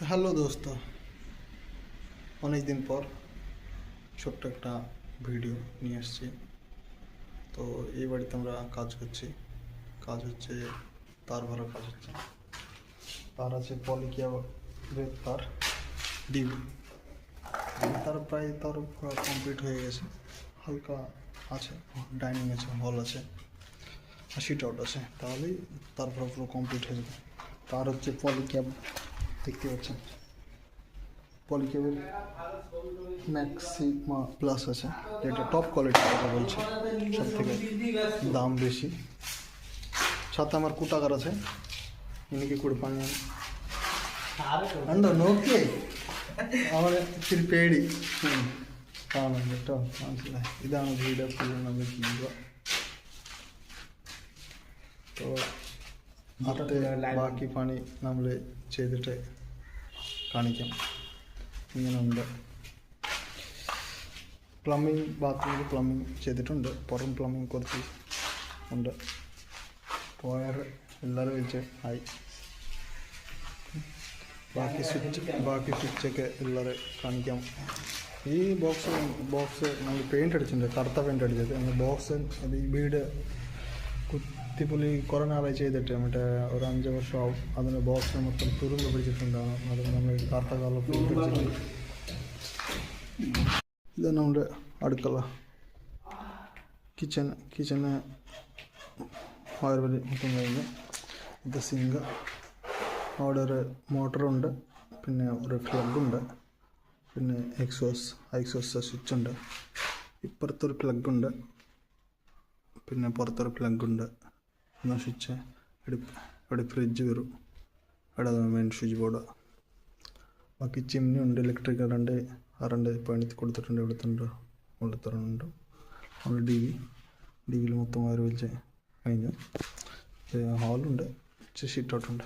তো হ্যালো দোস্ত, অনেক দিন পর ছোট্ট একটা ভিডিও নিয়ে আসছি। তো এই বাড়িতে আমরা কাজ করছি। কাজ হচ্ছে তার ভরা কাজ হচ্ছে। তার আছে পলিকিয়াবের তার ডিবি। তার প্রায় তার কমপ্লিট হয়ে গেছে। হালকা আছে, ডাইনিং আছে, হল আছে আর সিট আউট আছে, তাহলেই তারপর পুরো কমপ্লিট হয়ে যাবে। তার হচ্ছে পলিক্যাব দেখতে পাচ্ছেন, পলিক্যাবের ম্যাক্সিমা প্লাস আছে, যেটা টপ কোয়ালিটির কথা বলছে, সব থেকে দাম বেশি। সাথে আমার কুটাগার আছে, എനിക്ക് കൂടി പണിയാണ്. ഉണ്ടോ നോക്കിയേ, അവനെ ഇച്ചിരി പേടി കാണും കേട്ടോ, മനസ്സിലായി. ഇതാണ് വീഡിയോ ഫുൾ നമ്മൾ ചെയ്യുക. ബാക്കി പണി നമ്മൾ ചെയ്തിട്ട് കാണിക്കാം. ഇങ്ങനെ ഉണ്ട്. പ്ലംബിങ്, ബാത്റൂമിൽ പ്ലംബിങ് ചെയ്തിട്ടുണ്ട്. പുറം പ്ലംബിങ് കുറച്ച് ഉണ്ട്. വയർ എല്ലാവരും വെച്ച് ആയി. ബാക്കി സ്വിച്ചൊക്കെ എല്ലാവരും കാണിക്കാം. ഈ ബോക്സ് നമ്മൾ പെയിൻ്റ് അടിച്ചിട്ടുണ്ട്, കറുത്ത പെയിൻ്റ് അടിച്ചത്. ബോക്സ് അത് ഈ വീട് കുത്തിപ്പൊലി കുറേ നാളായി ചെയ്തിട്ട്, മറ്റേ ഒരു 5 വർഷമാവും. അതിന് ബോക്സ് മൊത്തം തുരുമ്പ് പിടിച്ചിട്ടുണ്ടാകും. അത് നമ്മൾ കറുത്ത കളർ പെയിൻ്റ് അടിച്ചിട്ടുണ്ട്. ഇത് നമ്മുടെ അടുക്കള, കിച്ചണ് വയർ വലി മൊത്തം കഴിഞ്ഞ്. ഇത് സിങ്ക്, അവിടെ ഒരു മോട്ടറുണ്ട്, പിന്നെ ഒരു പ്ലഗുണ്ട്, പിന്നെ എക്സോസ് സ്വിച്ചുണ്ട്. ഇപ്പുറത്തൊരു പ്ലഗുണ്ട്, പിന്നെ പുറത്തൊരു പ്ലഗുണ്ട്. എന്നാ സ്വിച്ച് ഇവിടെ ഫ്രിഡ്ജ് വരും, ഇവിടെ മെയിൻ സ്വിച്ച് ബോർഡ്. ബാക്കി ചിമ്നി ഉണ്ട്, ഇലക്ട്രിക് കറണ്ട് പണി കൊടുത്തിട്ടുണ്ട്. ഇവിടുത്തുണ്ട് നമ്മൾ ഡിവിയിൽ മൊത്തം വയർ വലിച്ച് കഴിഞ്ഞു. ഹാളുണ്ട്, ഷീറ്റ് ഔട്ടുണ്ട്.